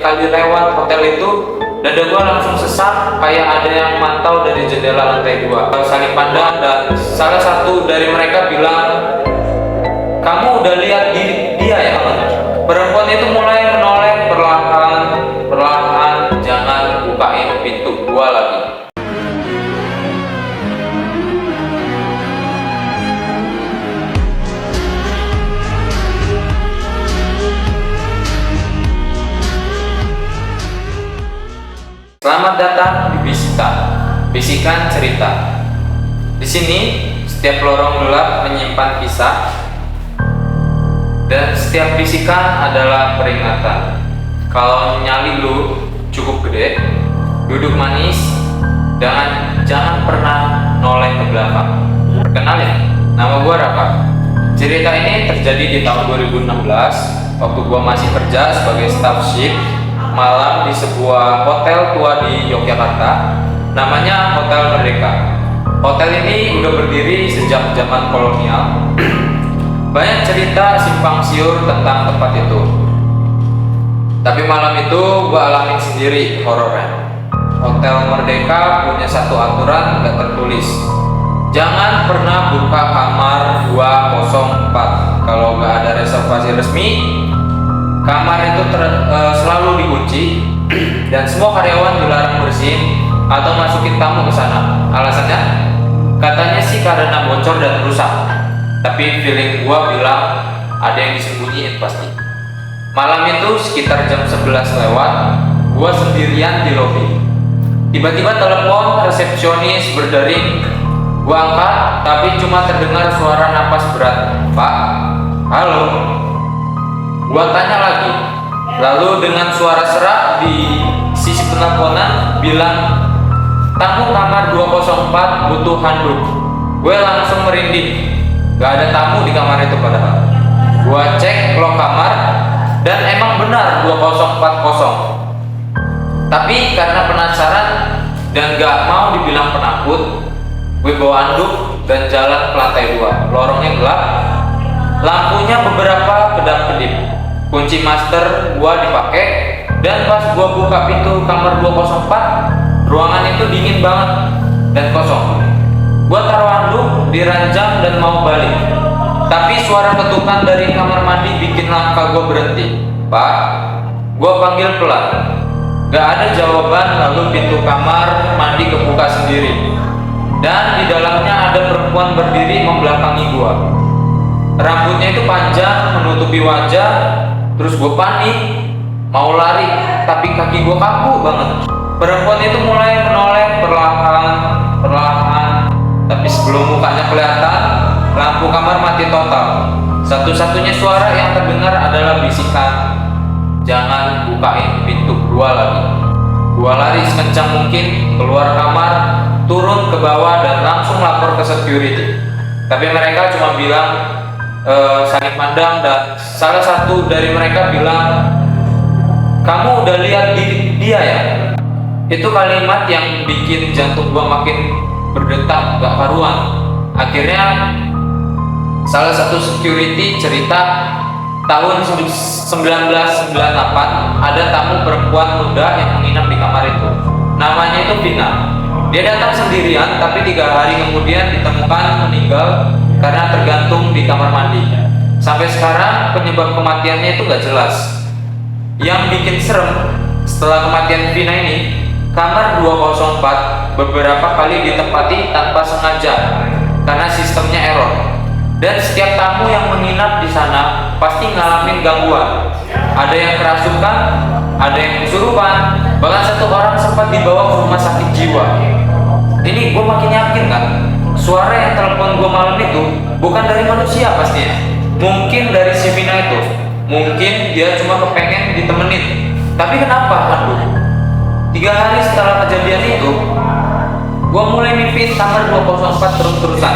kali lewat hotel itu, dada gue langsung sesak kayak ada yang mantau dari jendela lantai 2. Saling pandang dan salah satu dari mereka bilang, "Kamu udah lihat dia ya?" Perempuan itu mulai menoleh perlahan, jangan bukain pintu gua lagi. Selamat datang di Bisikan Cerita. Di sini setiap lorong gelap menyimpan kisah, dan setiap bisikan adalah peringatan. Kalau nyali lu cukup gede, duduk manis, jangan pernah noleh ke belakang. Perkenalin, nama gua Raka. Cerita ini terjadi di tahun 2016 waktu gua masih kerja sebagai staff shift malam di sebuah hotel tua di Yogyakarta, namanya Hotel Merdeka. Hotel ini udah berdiri sejak zaman kolonial. Banyak cerita simpang siur tentang tempat itu. Tapi malam itu gua alamin sendiri horornya. Hotel Merdeka punya satu aturan gak tertulis. Jangan pernah buka kamar 204 kalau gak ada reservasi resmi. Kamar itu selalu dikunci dan semua karyawan dilarang bersihin atau masukin tamu ke sana. Alasannya, katanya sih karena bocor dan rusak. Tapi feeling gua bilang ada yang disembunyiin pasti. Malam itu sekitar jam 11 lewat, gua sendirian di lobi. Tiba-tiba telepon resepsionis berdering. Gua angkat, tapi cuma terdengar suara napas berat. "Pak, halo." Gua tanya lagi, lalu dengan suara serak di sisi penelponan bilang, "Tamu kamar 204 butuh handuk." Gue langsung merinding. Gak ada tamu di kamar itu padahal. Gua cek log kamar dan emang benar 2040 kosong. Tapi karena penasaran dan gak mau dibilang penakut, gue bawa handuk dan jalan ke lantai 2. Lorongnya gelap, lampunya beberapa kedap-kedip. Kunci master gua dipakai, dan pas gua buka pintu kamar 204, ruangan itu dingin banget dan kosong. Gua taruh handuk di ranjang dan mau balik, tapi suara ketukan dari kamar mandi bikin langkah gua berhenti. "Pak," gua panggil pelan. Gak ada jawaban, lalu pintu kamar mandi kebuka sendiri, dan di dalamnya ada perempuan berdiri membelakangi gua. Rambutnya itu panjang menutupi wajah. Terus gue panik, mau lari, tapi kaki gue kaku banget. Perempuan itu mulai menoleh perlahan, tapi sebelum mukanya kelihatan, lampu kamar mati total. Satu-satunya suara yang terdengar adalah bisikan, "Jangan bukain pintu gua lagi." Gua lari sekencang mungkin, keluar kamar, turun ke bawah dan langsung lapor ke security. Tapi mereka cuma bilang, saling pandang, dan salah satu dari mereka bilang, "Kamu udah lihat dia ya?" Itu kalimat yang bikin jantung gua makin berdetak gak karuan. Akhirnya salah satu security cerita tahun 1998 ada tamu perempuan muda yang menginap di kamar itu. Namanya itu Vina. Dia datang sendirian, tapi 3 hari kemudian ditemukan meninggal karena tergantung di kamar mandi. Sampai sekarang penyebab kematiannya itu gak jelas. Yang bikin serem, setelah kematian Vina ini, kamar 204 beberapa kali ditempati tanpa sengaja karena sistemnya error. Dan setiap tamu yang menginap di sana pasti ngalamin gangguan. Ada yang kerasukan, ada yang kesurupan, bahkan satu orang sempat dibawa ke rumah sakit jiwa. Ini gue makin yakin kan, suara yang telepon gue malam itu bukan dari manusia pastinya. Mungkin dari si Vina itu. Mungkin dia cuma kepengen ditemenin. Tapi kenapa? Aduh. 3 hari setelah kejadian itu, gue mulai mimpi kamar 204 terus-terusan.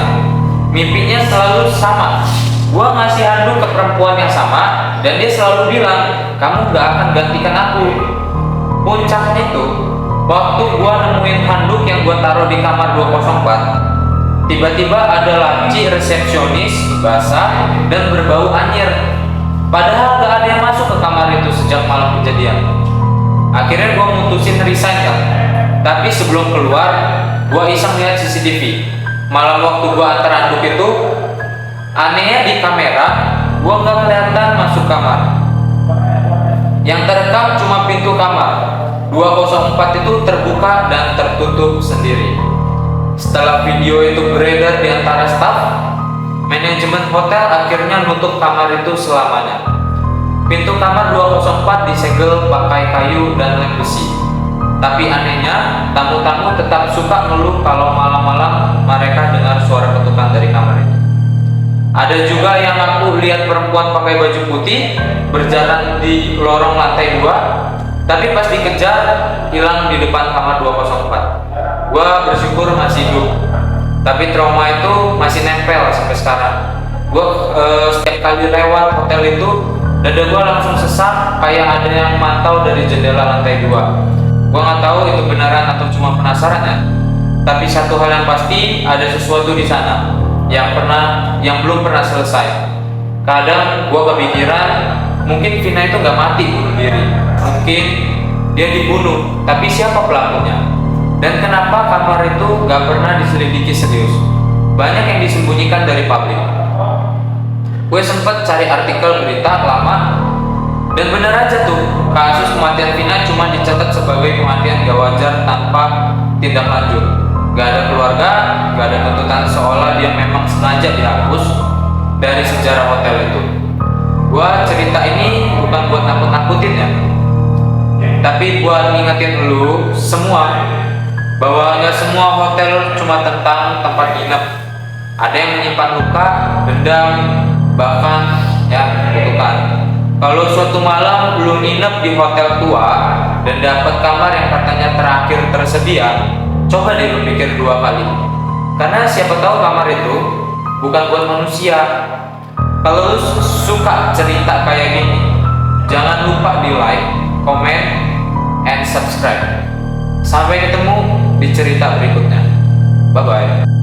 Mimpinya selalu sama. Gue ngasih handuk ke perempuan yang sama, dan dia selalu bilang, "Kamu gak akan gantikan aku." Puncaknya itu, waktu gue nemuin handuk yang gue taruh di kamar 204, tiba-tiba ada laci resepsionis basah dan berbau anyir. Padahal gak ada yang masuk ke kamar itu sejak malam kejadian. Akhirnya gue mutusin resign kan. Tapi sebelum keluar, gue iseng lihat CCTV. Malam waktu gue antar anduk itu, anehnya di kamera gue nggak kelihatan masuk kamar. Yang terekam cuma pintu kamar 204 itu terbuka dan tertutup sendiri. Setelah video itu beredar di antara staf, manajemen hotel akhirnya nutup kamar itu selamanya. Pintu kamar 204 disegel pakai kayu dan lem besi. Tapi anehnya, tamu-tamu tetap suka ngeluh kalau malam-malam mereka dengar suara ketukan dari kamar itu. Ada juga yang aku lihat perempuan pakai baju putih berjalan di lorong lantai 2, tapi pas dikejar hilang di depan kamar 204. Gua bersyukur masih hidup, tapi trauma itu masih nempel sampai sekarang. Gua setiap kali lewat hotel itu, dada gua langsung sesak kayak ada yang mantau dari jendela lantai 2. Gua nggak tahu itu beneran atau cuma penasaran ya. Tapi satu hal yang pasti, ada sesuatu di sana yang belum pernah selesai. Kadang gua kepikiran, mungkin Vina itu nggak mati bunuh diri, mungkin dia dibunuh, tapi siapa pelakunya? Dan kenapa kamar itu nggak pernah diselidiki serius? Banyak yang disembunyikan dari publik. Gue sempet cari artikel berita lama, dan bener aja tuh, kasus kematian Vina cuma dicatat sebagai kematian gak wajar tanpa tindak lanjut. Gak ada keluarga, gak ada tuntutan seolah dia memang sengaja dihapus dari sejarah hotel itu. Gua cerita ini bukan buat nakut-nakutin ya, tapi buat ngingetin lu semua bahwa gak semua hotel cuma tentang tempat nginep. Ada yang menyimpan luka, dendam, bahkan ya kutukan. Kalau suatu malam lu nginep di hotel tua dan dapat kamar yang katanya terakhir tersedia, coba deh lu pikir 2 kali. Karena siapa tahu kamar itu bukan buat manusia. Kalau lu suka cerita kayak gini, jangan lupa di like, comment, and subscribe. Sampai ketemu di cerita berikutnya. Bye bye.